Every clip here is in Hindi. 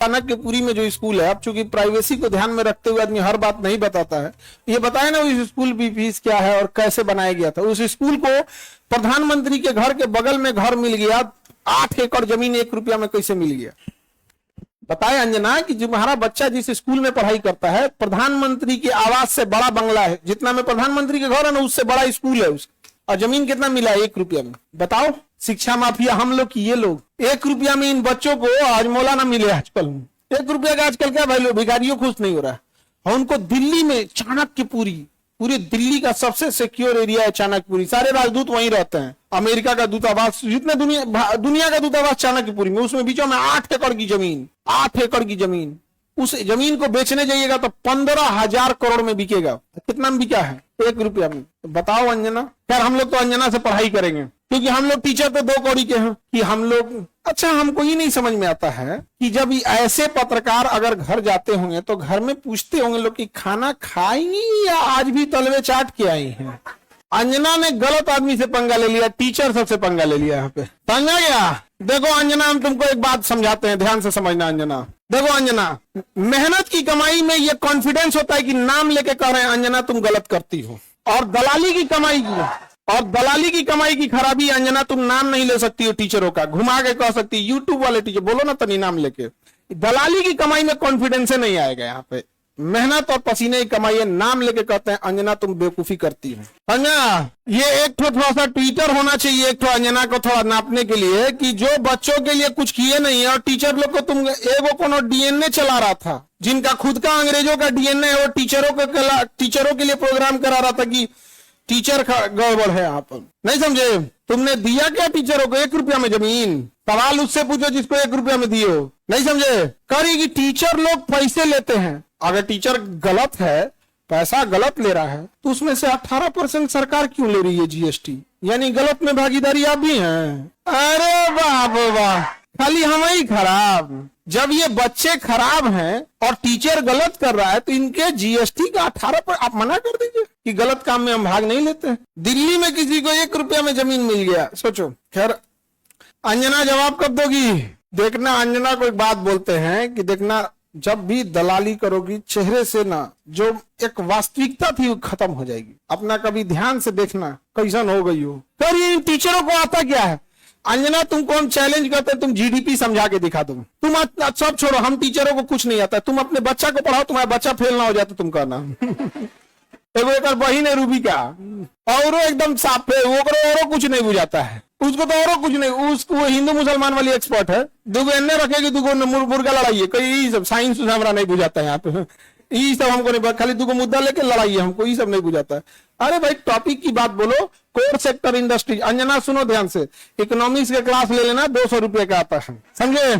चाणक्यपुरी में जो स्कूल है, अब चूंकि प्राइवेसी को ध्यान में रखते हुए आदमी हर बात नहीं बताता है, ये बताया ना उस स्कूल की फीस क्या है और कैसे बनाया गया था। उस स्कूल को प्रधानमंत्री के घर के बगल में घर मिल गया, 8 एकड़ जमीन 1 रुपया में कैसे मिल गया बताए अंजना। कि तुम्हारा बच्चा जिस स्कूल में पढ़ाई करता है, प्रधानमंत्री के आवास से बड़ा बंगला है, जितना में प्रधानमंत्री के घर है ना उससे बड़ा स्कूल है उसका, और जमीन कितना मिला है 1 रुपया में। बताओ, शिक्षा माफिया हम लोग की ये लोग 1 रुपया में इन बच्चों को आज मौला ना मिले आजकल। 1 रुपया का आजकल क्या वैल्यू, भिखारियों खुश नहीं हो रहा है। और उनको दिल्ली में चाणक्यपुरी, पूरे दिल्ली का सबसे सिक्योर एरिया है चाणक्यपुरी, सारे राजदूत वहीं रहते हैं। अमेरिका का दूतावास, जितने दुनिया का दूतावास चाणक्यपुरी में, उसमें बीचों में 8 एकड़ की जमीन, 8 एकड़ की जमीन। उस जमीन को बेचने जाइएगा तो 15,000 करोड़ में बिकेगा। कितना में बिका है? 1 रुपया में। बताओ अंजना। खैर हम लोग तो अंजना से पढ़ाई करेंगे, क्योंकि हम लोग टीचर तो 2 कौड़ी के हैं कि हम लोग। अच्छा, हमको ये नहीं समझ में आता है कि जब ऐसे पत्रकार अगर घर जाते होंगे तो घर में पूछते होंगे लोग कि खाना खाएंगी या आज भी तलवे चाट के आई हैं। अंजना ने गलत आदमी से पंगा ले लिया, टीचर सबसे पंगा ले लिया यहाँ पे। समझा गया? देखो अंजना, हम तुमको एक बात समझाते हैं, ध्यान से समझना अंजना। देखो अंजना, मेहनत की कमाई में ये कॉन्फिडेंस होता है कि नाम लेके कह रहे हैं अंजना तुम गलत करती हो। और दलाली की कमाई की खराबी अंजना, तुम नाम नहीं ले सकती हो टीचरों का, घुमा के कह सकती। यूट्यूब वाले टीचर बोलो ना तनी नाम लेके। दलाली की कमाई में कॉन्फिडेंस नहीं आएगा यहाँ पे। मेहनत और पसीने की कमाई है, नाम लेके कहते हैं अंजना तुम बेवकूफी करती हो। अंजना, ये एक थोड़ा सा ट्विटर होना चाहिए एक अंजना को थोड़ा नापने के लिए, कि जो बच्चों के लिए कुछ किए नहीं है और टीचर लोग को तुम एगो कोनो डीएनए चला रहा था, जिनका खुद का अंग्रेजों का डीएनए है, वो टीचरों के लिए प्रोग्राम करा रहा था कि टीचर गड़बड़ है। यहाँ पर नहीं समझे? तुमने दिया क्या टीचरों को 1 रुपया में जमीन? सवाल उससे पूछो जिसको 1 रुपया में दिए हो। नहीं समझे? करेगी, टीचर लोग पैसे लेते हैं। अगर टीचर गलत है, पैसा गलत ले रहा है, तो उसमें से 18% सरकार क्यों ले रही है जीएसटी? यानी गलत में भागीदारी आप भी हैं। अरे बाप वाह, खाली हम ही खराब। जब ये बच्चे खराब हैं और टीचर गलत कर रहा है तो इनके जीएसटी का 18% आप मना कर दीजिए कि गलत काम में हम भाग नहीं लेते। दिल्ली में किसी को 1 रुपया में जमीन मिल गया, सोचो। खैर अंजना जवाब कब दोगी? देखना, अंजना को एक बात बोलते हैं कि देखना, जब भी दलाली करोगी चेहरे से ना जो एक वास्तविकता थी वो खत्म हो जाएगी। अपना कभी ध्यान से देखना कैसन हो गई हो। फिर ये टीचरों को आता क्या है? अंजना, तुमको हम चैलेंज करते हैं, तुम जीडीपी समझा के दिखा दो। तुम सब छोड़ो, हम टीचरों को कुछ नहीं आता, तुम अपने बच्चा को पढ़ाओ, तुम्हारा बच्चा फेल ना हो जाए तो तुम कहना। एगो एक बहिन है रूबी का, और एकदम साफ है, वो कुछ नहीं बुझाता है, उसको तो और कुछ नहीं, उसको हिंदू मुसलमान वाली एक्सपर्ट है। 2 एन्ने रखेगी, 2 मुर्गा लड़ाई है, कई सब साइंस हमारा नहीं बुझाता है यहाँ पे। ये सब हमको नहीं, खाली 2 मुद्दा लेके लड़ाई है, हमको ये सब नहीं बुझाता है। अरे भाई टॉपिक की बात बोलो। Core sector industry. अंजना सुनो ध्यान से, इकोनॉमिक्स के क्लास ले लेना, 200 रुपये का आता है, समझे?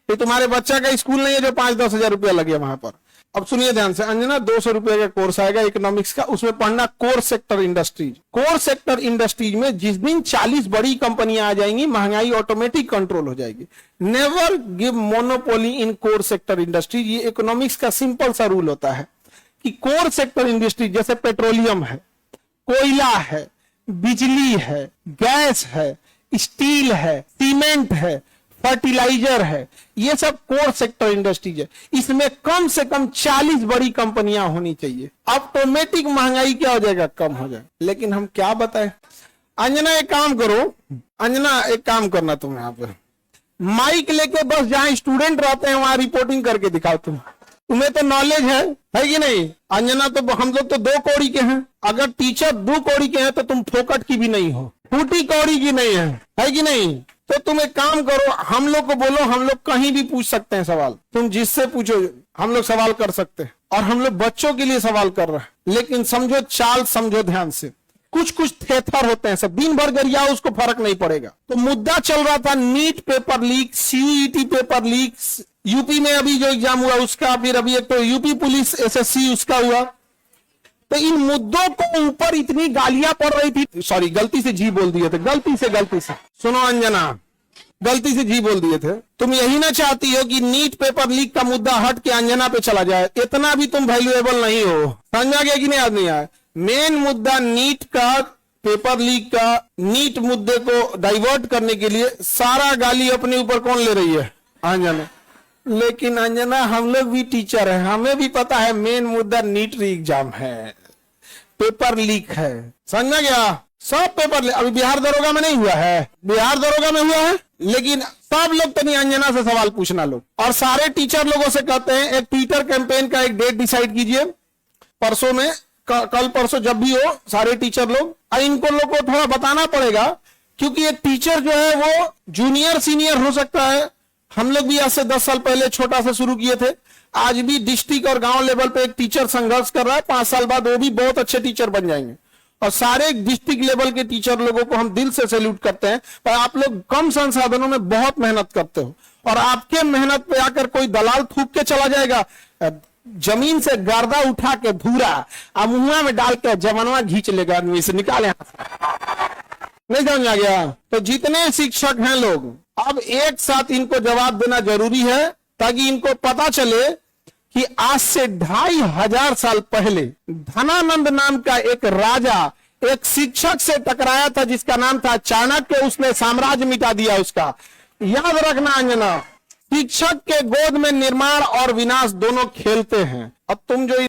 ये तुम्हारे बच्चा का स्कूल नहीं है जो 5-10 हजार रुपया लगे वहां पर। अब सुनिए ध्यान से अंजना, 200 रुपये का कोर्स आएगा इकोनॉमिक्स का, उसमें पढ़ना core sector industries. Core sector industries में जिस दिन 40 बड़ी कंपनियां आ जाएंगी, महंगाई ऑटोमेटिक कंट्रोल हो जाएगी। नेवर गिव मोनोपोली इन कोर सेक्टर इंडस्ट्रीज। ये इकोनॉमिक्स का सिंपल सा रूल होता है कि कोर सेक्टर इंडस्ट्री जैसे पेट्रोलियम है, कोयला है, बिजली है, गैस है, स्टील है, सीमेंट है, फर्टिलाइजर है, ये सब कोर सेक्टर इंडस्ट्रीज है। इसमें कम से कम 40 बड़ी कंपनियां होनी चाहिए। ऑटोमेटिक महंगाई क्या हो जाएगा? कम हो जाएगा। लेकिन हम क्या बताएं? अंजना एक काम करो, अंजना एक काम करना, तुम यहाँ पे माइक लेके बस जहां स्टूडेंट रहते हैं वहां रिपोर्टिंग करके दिखाओ। तुम्हें तो नॉलेज है कि नहीं? अंजना, तो हम लोग तो 2 कौड़ी के हैं। अगर टीचर 2 कौड़ी के हैं तो तुम फोकट की भी नहीं हो, फूटी कौड़ी की नहीं है कि नहीं? तो तुम एक काम करो, हम लोग को बोलो, हम लोग कहीं भी पूछ सकते हैं सवाल, तुम जिससे पूछो हम लोग सवाल कर सकते हैं। और हम लोग बच्चों के लिए सवाल कर रहे हैं, लेकिन समझो चाल, समझो ध्यान से। कुछ थेथर होते हैं, सब दिन भर गरिया, उसको फर्क नहीं पड़ेगा। तो मुद्दा चल रहा था NEET paper leak, CUET paper leak, UP में अभी जो एग्जाम हुआ उसका, फिर अभी एक तो यूपी पुलिस एसएससी उसका हुआ। तो इन मुद्दों को ऊपर इतनी गालियां पड़ रही थी, सॉरी गलती से जी बोल दिए थे, गलती से सुनो अंजना, गलती से जी बोल दिए थे। तुम यही ना चाहती हो कि नीट पेपर लीक का मुद्दा हट के अंजना पे चला जाए? इतना भी तुम वैल्यूएबल नहीं हो, समझा गया कि नहीं? याद नहीं आया? मेन मुद्दा नीट का, पेपर लीक का, नीट मुद्दे को डाइवर्ट करने के लिए सारा गाली अपने ऊपर कौन ले रही है? अंजना। लेकिन अंजना हम लोग भी टीचर हैं, हमें भी पता है मेन मुद्दा नीट एग्जाम है, पेपर लीक है, समझ में गया? सब पेपर अभी बिहार दरोगा में नहीं हुआ है, बिहार दरोगा में हुआ है, लेकिन सब लोग तनी अंजना से सवाल पूछना लोग, और सारे टीचर लोगों से कहते हैं एक ट्विटर कैंपेन का एक डेट डिसाइड कीजिए परसों में, कल परसों जब भी हो, सारे टीचर लोग, इनको लोग को थोड़ा बताना पड़ेगा, क्योंकि एक टीचर जो है वो जूनियर सीनियर हो सकता है। हम लोग भी आज से 10 साल पहले छोटा से शुरू किए थे, आज भी डिस्ट्रिक्ट और गांव लेवल पे एक टीचर संघर्ष कर रहा है, 5 साल बाद वो भी बहुत अच्छे टीचर बन जाएंगे। और सारे डिस्ट्रिक्ट लेवल के टीचर लोगों को हम दिल से सैल्यूट करते हैं, पर आप लोग कम संसाधनों में बहुत मेहनत करते हो, और आपके मेहनत पे आकर कोई दलाल थूक के चला जाएगा, जमीन से गर्दा उठा के धूरा मुंह में डाल के जवानवा घींच लेगा, आदमी से निकाले, नहीं समझ आ गया? तो जितने शिक्षक हैं लोग, अब एक साथ इनको जवाब देना जरूरी है, ताकि इनको पता चले कि आज से 2500 साल पहले धनानंद नाम का एक राजा एक शिक्षक से टकराया था, जिसका नाम था चाणक्य, उसने साम्राज्य मिटा दिया उसका। याद रखना अंजना, शिक्षक के गोद में निर्माण और विनाश दोनों खेलते हैं। अब तुम जो